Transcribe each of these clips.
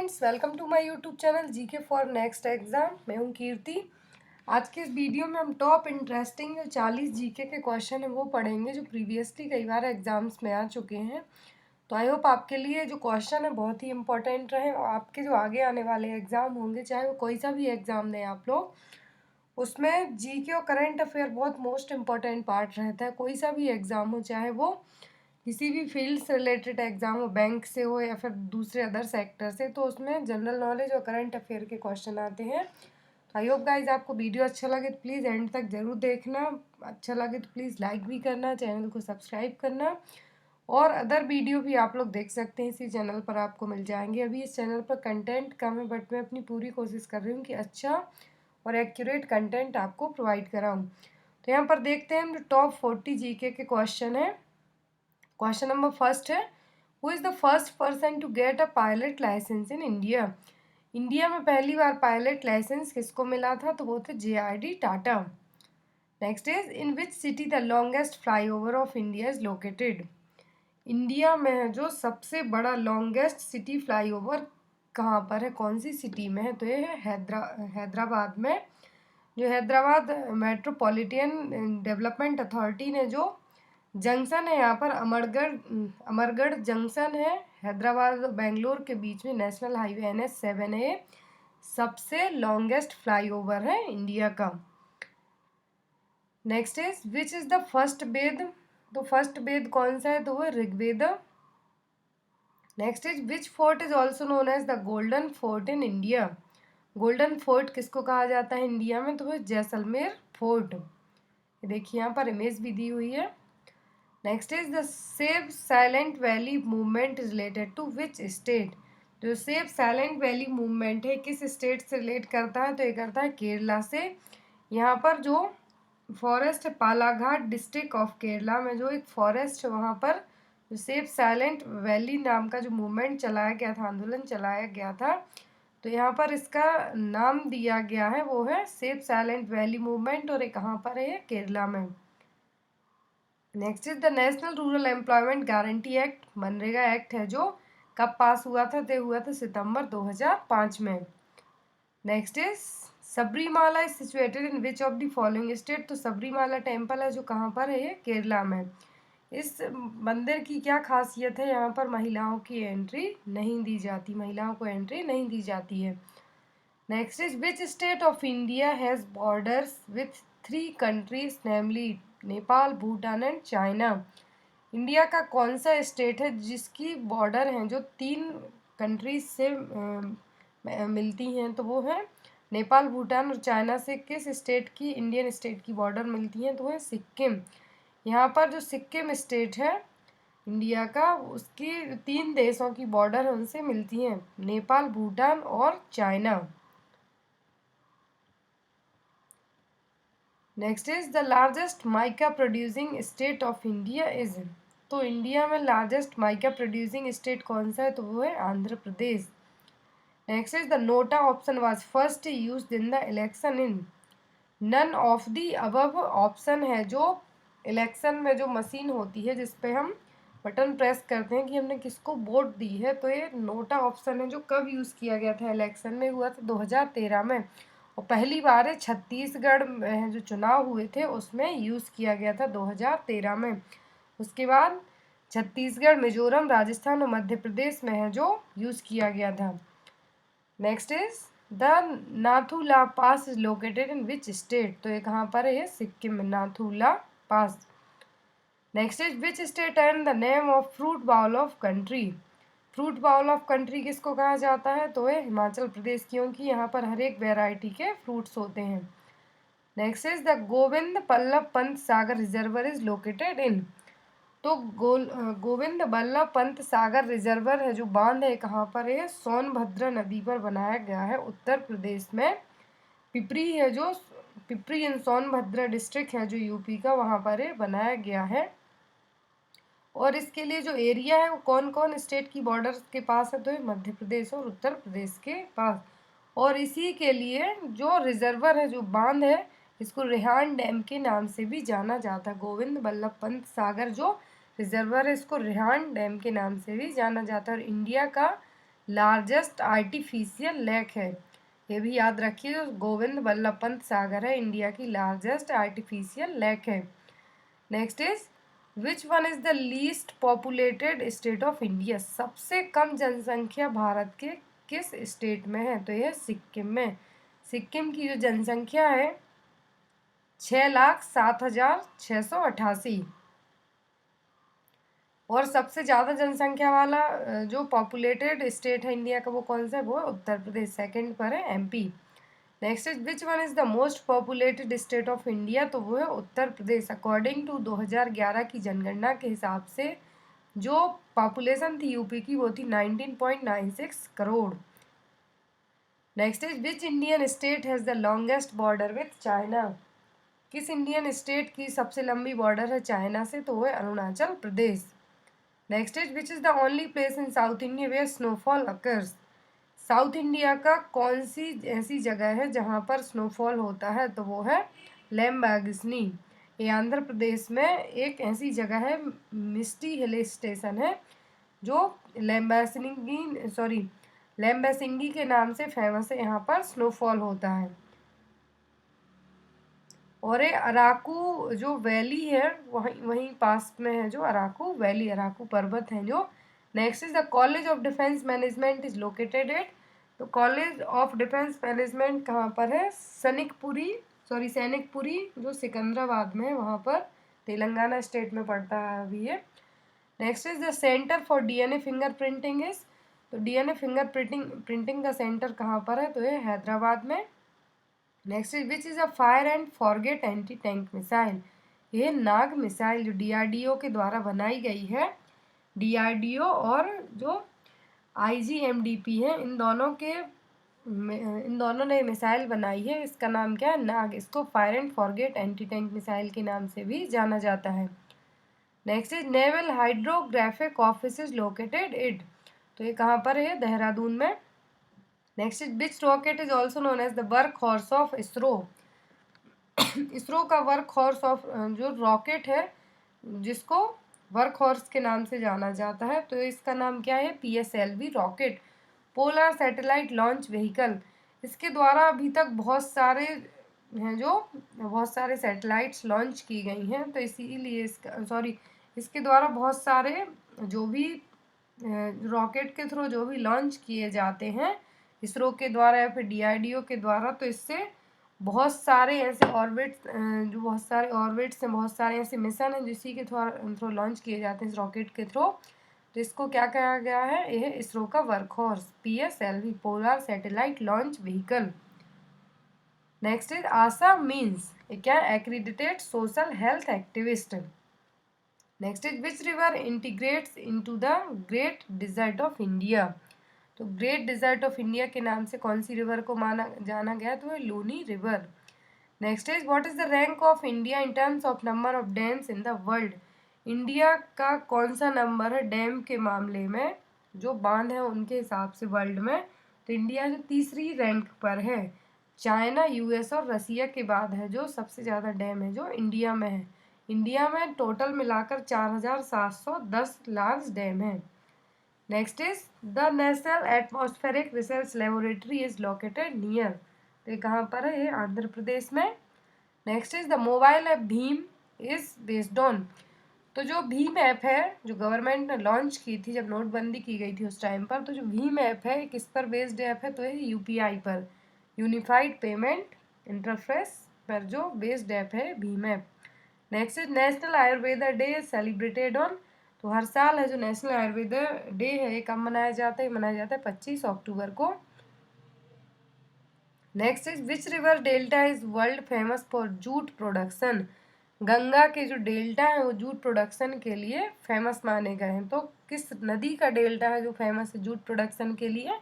Friends, welcome to my YouTube channel GK for next exam. मैं हूं कीर्ति। आज के इस वीडियो में हम टॉप इंटरेस्टिंग जो 40 जीके के क्वेश्चन है वो पढ़ेंगे, जो प्रीवियसली कई बार एग्जाम्स में आ चुके हैं। तो आई होप आपके लिए जो क्वेश्चन है बहुत ही इंपॉर्टेंट रहे और आपके जो आगे आने वाले एग्जाम होंगे, चाहे वो कोई सा भी एग्जाम दें आप लोग, उसमें जीके और करंट अफेयर बहुत मोस्ट इम्पॉर्टेंट पार्ट रहता है। कोई सा भी एग्जाम हो, चाहे वो किसी भी फील्ड से रिलेटेड एग्जाम हो, बैंक से हो या फिर दूसरे अदर सेक्टर से, तो उसमें जनरल नॉलेज और करंट अफेयर के क्वेश्चन आते हैं। तो आई होप गाइज आपको वीडियो अच्छा लगे तो प्लीज़ एंड तक ज़रूर देखना। अच्छा लगे तो प्लीज़ लाइक भी करना, चैनल को सब्सक्राइब करना, और अदर वीडियो भी आप लोग देख सकते हैं, इसी चैनल पर आपको मिल जाएंगे। अभी इस चैनल पर कंटेंट कम है, बट मैं अपनी पूरी कोशिश कर रही हूँ कि अच्छा और एक्यूरेट कंटेंट आपको प्रोवाइड कराऊँ। तो यहाँ पर देखते हैं हम जो टॉप 40 जीके के क्वेश्चन है। क्वेश्चन नंबर फर्स्ट है, who is the first person to get a pilot license in India. India में पहली बार पायलट लाइसेंस किसको मिला था? तो वो थे JRD Tata. Next is, in which city the longest flyover of India is located. India में है जो सबसे बड़ा लॉन्गेस्ट सिटी फ्लाईओवर कहाँ पर है, कौन सी सिटी में है? तो ये है हैदराबाद में। जो हैदराबाद मेट्रोपॉलिटन डेवलपमेंट अथॉरिटी ने जो जंक्शन है यहाँ पर अमरगढ़ जंक्शन है हैदराबाद और बेंगलोर के बीच में, नेशनल हाईवे NH7 सबसे लॉन्गेस्ट फ्लाईओवर है इंडिया का। Next is, which is the first Ved. तो फर्स्ट वेद कौन सा है? तो वो Rigveda. Next is, which fort is also known as the golden fort in India. Golden fort किसको कहा जाता है इंडिया में? तो वो जैसलमेर फोर्ट। ये देखिए यहाँ पर इमेज भी दी हुई है। Next is, the save Silent Valley movement related to which state. जो सेव साइलेंट वैली मूवमेंट है किस स्टेट से रिलेट करता है? तो ये करता है केरला से। यहाँ पर जो फॉरेस्ट है पालाघाट डिस्ट्रिक्ट ऑफ केरला में, जो एक फॉरेस्ट है वहाँ पर जो सेव साइलेंट वैली नाम का जो मूवमेंट चलाया गया था, आंदोलन चलाया गया था, तो यहाँ पर इसका नाम दिया गया है, वो है सेव साइलेंट वैली मूवमेंट, और ये कहाँ पर है? केरला में। Next is, the national rural employment guarantee act, MNREGA act है जो कब पास हुआ था? तो हुआ था सितंबर 2005 में। Next is, Sabarimala is situated in which of the following state. तो सबरीमाला टेम्पल है जो कहाँ पर है? ये केरला में। इस मंदिर की क्या खासियत है? यहाँ पर महिलाओं की एंट्री नहीं दी जाती, महिलाओं को एंट्री नहीं दी जाती है। Next is, which state of India has borders with 3 countries namely Nepal, Bhutan and China. India का कौन सा स्टेट है जिसकी बॉर्डर हैं जो 3 कंट्रीज से मिलती हैं? तो वो है नेपाल, भूटान और चाइना से किस स्टेट की, इंडियन स्टेट की बॉर्डर मिलती हैं? तो है सिक्किम। यहाँ पर जो सिक्किम स्टेट है इंडिया का, उसकी 3 देशों की बॉर्डर उनसे मिलती हैं, नेपाल, भूटान और China. Next is, the largest mica producing state of India is. तो इंडिया में लार्जेस्ट माइका प्रोड्यूसिंग स्टेट कौन सा है? तो वो है Andhra Pradesh. Next is, the NOTA option was first used in the election in. None of the above option है जो इलेक्शन में जो मशीन होती है जिसपे हम बटन प्रेस करते हैं कि हमने किसको वोट दी है, तो ये नोटा ऑप्शन है जो कब यूज़ किया गया था? इलेक्शन में हुआ था 2013 में, और पहली बार है छत्तीसगढ़ में जो चुनाव हुए थे उसमें यूज़ किया गया था 2013 में। उसके बाद छत्तीसगढ़, मिजोरम, राजस्थान और मध्य प्रदेश में है जो यूज़ किया गया था। Next is, the Nathula pass is located in which state. तो ये कहाँ पर है? सिक्किम में, Nathula pass. Next is, which state and the name of fruit bowl of country. Fruit bowl of country किसको कहा जाता है? तो है हिमाचल प्रदेश, क्योंकि यहाँ पर हर एक वेराइटी के फ्रूट्स होते हैं। Next is, the Govind Ballabh Pant Sagar reservoir is located in. तो गोविंद बल्लभ पंत सागर रिजर्वर है जो बांध है कहाँ पर है? सोनभद्र नदी पर बनाया गया है, उत्तर प्रदेश में। पिपरी है जो पिपरी इन सोनभद्र डिस्ट्रिक्ट है जो यूपी का, वहाँ पर है बनाया गया है। और इसके लिए जो एरिया है वो कौन कौन स्टेट की बॉर्डर के पास है? तो मध्य प्रदेश और उत्तर प्रदेश के पास। और इसी के लिए जो रिजर्वर है, जो बांध है, इसको रेहान डैम के नाम से भी जाना जाता है। गोविंद बल्लभ पंत सागर जो रिजर्वर है इसको रेहान डैम के नाम से भी जाना जाता है। और इंडिया का लार्जेस्ट आर्टिफिशियल लेक है। ये भी याद रखिए, जो गोविंद वल्लभ पंत सागर है इंडिया की लार्जेस्ट आर्टिफिशियल लेक है। Next is which one is the least populated state of India. सबसे कम जनसंख्या भारत के किस स्टेट में है, तो यह सिक्किम में। सिक्किम की जो जनसंख्या है 6,07,688। और सबसे ज़्यादा जनसंख्या वाला जो पॉपुलेटेड स्टेट है इंडिया का, वो कौन सा है, वो उत्तर प्रदेश। सेकंड पर है MP. Next is which one is the most populated state of India, तो वो है उत्तर प्रदेश। अकॉर्डिंग टू 2011 की जनगणना के हिसाब से जो पॉपुलेशन थी यूपी की, वो थी 19.96 crore. Next is which Indian state has the longest border with China. किस इंडियन स्टेट की सबसे लंबी बॉर्डर है चाइना से, तो वो है Arunachal Pradesh. Next is which is the only place in south India where snowfall occurs. South India का कौन सी ऐसी जगह है जहाँ पर स्नोफॉल होता है, तो वो है लैम्बोर्गिनी। ये आंध्र प्रदेश में एक ऐसी जगह है, मिस्टी हिल स्टेशन है, जो लैम्बोर्गिनी के नाम से फेमस है। यहाँ पर स्नोफॉल होता है। और ये अराकू जो वैली है वहीं वहीं पास में है, जो अराकू वैली, अराकू पर्वत है जो। Next is the college of defence management is located at. तो कॉलेज ऑफ डिफेंस मैनेजमेंट कहाँ पर है, सैनिकपुरी जो सिकंदराबाद में है, वहाँ पर तेलंगाना स्टेट में पड़ता है अभी ये। Next is the centre for DNA finger printing is. तो डीएनए फिंगर प्रिंटिंग का सेंटर कहाँ पर है, तो ये हैदराबाद में। Next is which is a fire and forget anti tank missile. ये नाग मिसाइल जो डीआरडीओ के द्वारा बनाई गई है, डीआरडीओ और जो आईजीएमडीपी है, इन दोनों ने मिसाइल बनाई है। इसका नाम क्या है, नाग। इसको fire and forget anti tank missile के नाम से भी जाना जाता है। Next is naval hydrographic office is located it. तो ये कहाँ पर है, देहरादून में। Next is which rocket is also known as the workhorse of ISRO. ISRO का वर्क हॉर्स ऑफ जो रॉकेट है, जिसको वर्क हॉर्स के नाम से जाना जाता है, तो इसका नाम क्या है, PSLV rocket, polar satellite launch vehicle. इसके द्वारा अभी तक बहुत सारे हैं, जो बहुत सारे सैटेलाइट्स लॉन्च की गई हैं, तो इसीलिए इसके द्वारा बहुत सारे जो भी रॉकेट के थ्रू जो भी लॉन्च किए जाते हैं इसरो के द्वारा या फिर डीआरडीओ के द्वारा, तो इससे बहुत सारे ऐसे ऑर्बिट्स हैं, बहुत सारे ऐसे मिशन हैं जिसी के थ्रू लॉन्च किए जाते हैं इस रॉकेट के थ्रू। तो इसको क्या कहा गया है, यह इसरो का workhorse, PSLV, polar satellite launch vehicle. Next is ASHA means क्या, accredited social health activist. Next is which river integrates into the great desert of India. तो ग्रेट डिजर्ट ऑफ इंडिया के नाम से कौन सी रिवर को जाना गया, तो है Luni river. Next is what is the rank of India in terms of number of dams in the world. India का कौन सा नंबर है डैम के मामले में, जो बांध है उनके हिसाब से वर्ल्ड में, तो इंडिया जो तीसरी रैंक पर है। चाइना, यूएस और रसिया के बाद है जो सबसे ज़्यादा डैम है जो इंडिया में है। इंडिया में टोटल मिलाकर 4,710 लार्ज डैम है। Next is the national atmospheric research laboratory is located near. तो ये कहाँ पर है, ये आंध्र प्रदेश में। Next is the mobile app Bhim is based on. तो जो भीम ऐप है, जो गवर्नमेंट ने लॉन्च की थी जब नोटबंदी की गई थी उस टाइम पर, तो जो भीम ऐप है किस पर बेस्ड ऐप है, तो ये यूपीआई पर, यूनिफाइड पेमेंट इंटरफेस पर जो बेस्ड ऐप है Bhim app. Next is national Ayurveda day celebrated on. तो हर साल है जो नेशनल आयुर्वेदा डे है, ये कब मनाया जाता है, मनाया जाता है 25 अक्टूबर को। Next is which river delta is world famous for jute production. Ganga के जो डेल्टा है वो जूट प्रोडक्शन के लिए फेमस माने गए हैं। तो किस नदी का डेल्टा है जो फेमस है जूट प्रोडक्शन के लिए,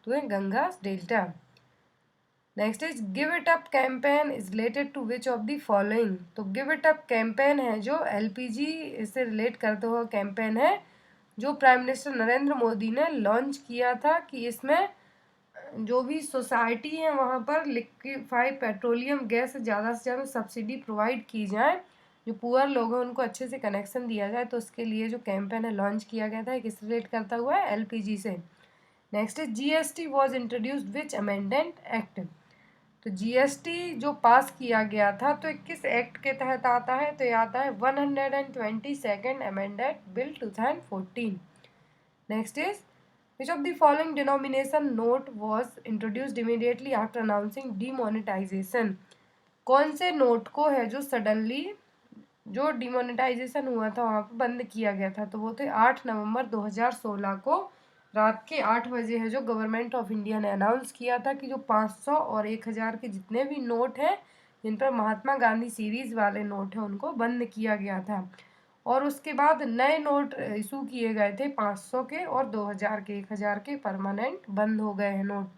तो है Ganga delta. Next is give it up campaign is related to which of the following. तो गिव इट अप कैंपेन है जो एलपीजी से रिलेट करते हुए कैंपेन है, जो प्राइम मिनिस्टर नरेंद्र मोदी ने लॉन्च किया था, कि इसमें जो भी सोसाइटी है वहाँ पर लिक्विफाइड पेट्रोलियम गैस से ज़्यादा सब्सिडी प्रोवाइड की जाए, जो पुअर लोग हैं उनको अच्छे से कनेक्शन दिया जाए। तो उसके लिए जो कैंपेन है लॉन्च किया गया था, किस रिलेट करता हुआ है, एलपीजी से। Next is GST was introduced which amendment act. तो जीएसटी जो पास किया गया था तो किस एक्ट के तहत आता है, तो ये आता है 122nd amended bill 2014। Next is which of the following denomination note was introduced immediately after announcing demonetization। कौन से नोट को है जो सडनली जो डिमोनेटाइजेशन हुआ था वहाँ पर बंद किया गया था, तो वो थे 8 नवंबर 2016 को रात के 8 बजे है जो गवर्नमेंट ऑफ इंडिया ने अनाउंस किया था कि जो 500 और 1000 के जितने भी नोट हैं जिन पर महात्मा गांधी सीरीज वाले नोट हैं उनको बंद किया गया था। और उसके बाद नए नोट इशू किए गए थे 500 के और 2000 के, 1000 के परमानेंट बंद हो गए हैं note.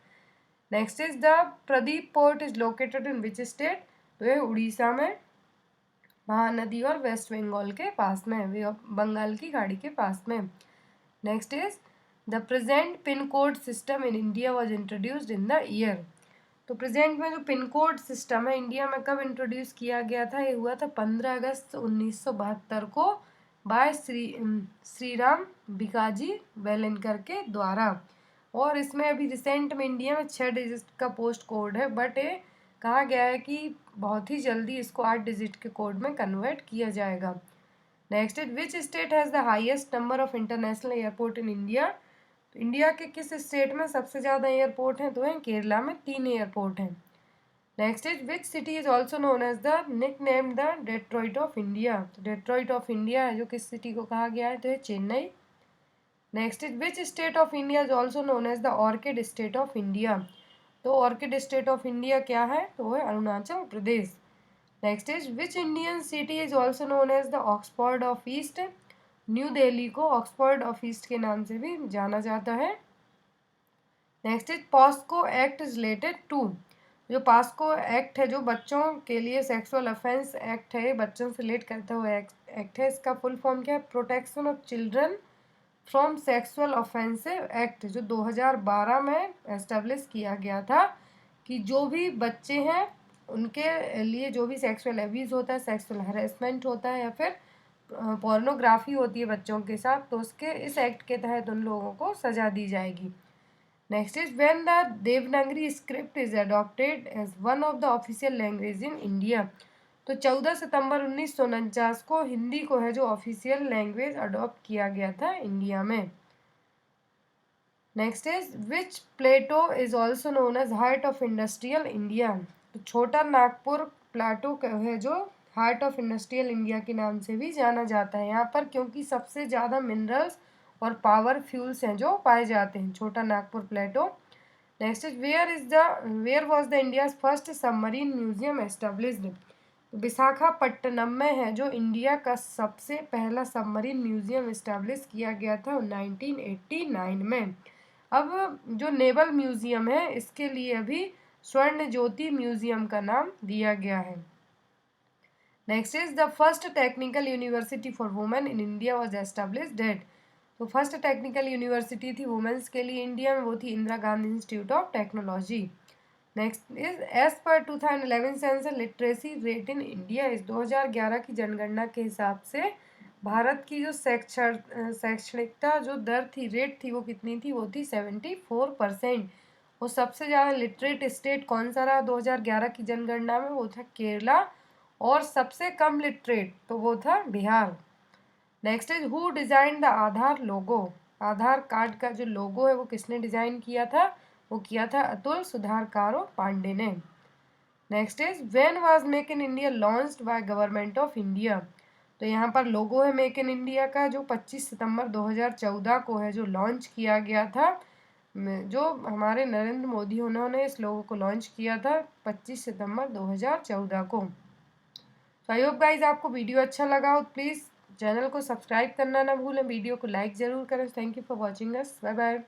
Next is the Pradeep port is located in which state. तो ये उड़ीसा में महानदी और वेस्ट बंगाल के पास में, बंगाल की खाड़ी के पास में। Next is the present pin code system in India was introduced in the year. तो प्रेजेंट में जो पिन कोड सिस्टम है इंडिया में कब इंट्रोड्यूस किया गया था, ये हुआ था 15 अगस्त 1972 को बाय श्रीराम भिकाजी वेलिनकर के द्वारा। और इसमें अभी रिसेंट में इंडिया में 6 डिजिट का पोस्ट कोड है, बट ये कहा गया है कि बहुत ही जल्दी इसको 8 डिजिट के कोड में कन्वर्ट किया जाएगा। Next is which state has the highest number of international airport in India. तो इंडिया के किस स्टेट में सबसे ज़्यादा एयरपोर्ट हैं, तो है केरला में 3 एयरपोर्ट हैं। Next is which city is also known as the nickname the Detroit of India. तो डेट्रॉइट ऑफ इंडिया है जो किस सिटी को कहा गया है, तो है Chennai. Next is which state of India is also known as the orchid state of India. तो ऑर्किड स्टेट ऑफ इंडिया क्या है, तो वो है Arunachal Pradesh. Next is which Indian city is also known as the Oxford of east. New Delhi को Oxford of east के नाम से भी जाना जाता है। Next is POCSO act is related to. जो पॉस्को एक्ट है जो बच्चों के लिए सेक्सुअल अफेंस एक्ट है, बच्चों से रिलेट करता हुआ एक्ट है। इसका फुल फॉर्म क्या है, protection of children from sexual offensive act, जो 2012 में एस्टेब्लिश किया गया था कि जो भी बच्चे हैं उनके लिए जो भी सेक्सुअल एब्यूज़ होता है, सेक्सुअल हरेसमेंट होता है या फिर पोर्नोग्राफी होती है बच्चों के साथ, तो उसके इस एक्ट के तहत उन लोगों को सजा दी जाएगी। Next is when the Devanagari script is adopted as one of the official language in India. तो 14 सितंबर 1949 को हिंदी को है जो ऑफिशियल लैंग्वेज अडॉप्ट किया गया था इंडिया में। Next is which plateau is also known as heart of industrial India. तो छोटा नागपुर प्लाटो है जो हार्ट ऑफ इंडस्ट्रियल इंडिया के नाम से भी जाना जाता है यहाँ पर, क्योंकि सबसे ज़्यादा मिनरल्स और पावर फ्यूल्स हैं जो पाए जाते हैं Chota Nagpur plateau. Next is where was the India's first submarine museum established. Visakhapatnam में है जो इंडिया का सबसे पहला सबमरीन म्यूजियम इस्टेब्लिश किया गया था 1989 में। अब जो नेवल म्यूजियम है इसके लिए अभी स्वर्ण ज्योति म्यूजियम का नाम दिया गया है। Next is the first technical university for women in India was established at. तो फर्स्ट टेक्निकल यूनिवर्सिटी थी वुमेन्स के लिए इंडिया में, वो थी Indira Gandhi institute of technology. Next is as per 2011 census literacy rate in India is. 2011 की जनगणना के हिसाब से भारत की जो शैक्षणिकता जो दर थी, रेट थी, वो कितनी थी, वो थी 74%। वो सबसे ज़्यादा लिटरेट स्टेट कौन सा रहा 2011 की जनगणना में, वो था केरला। और सबसे कम लिटरेट तो वो था Bihar. Next is who design the Aadhaar logo. Aadhaar card का जो लोगो है वो किसने डिज़ाइन किया था, वो किया था अतुल सुधारकारो पांडे ने। Next is when was make in India launched by government of India. तो यहाँ पर लोगो है मेक इन इंडिया का जो 25 सितंबर 2014 को है जो लॉन्च किया गया था, जो हमारे नरेंद्र मोदी उन्होंने इस लोगो को लॉन्च किया था 25 सितंबर 2014 को। तो आई होप गाइज आपको वीडियो अच्छा लगा हो, प्लीज़ चैनल को सब्सक्राइब करना ना भूलें, वीडियो को लाइक ज़रूर करें। Thank you for watching us, bye bye.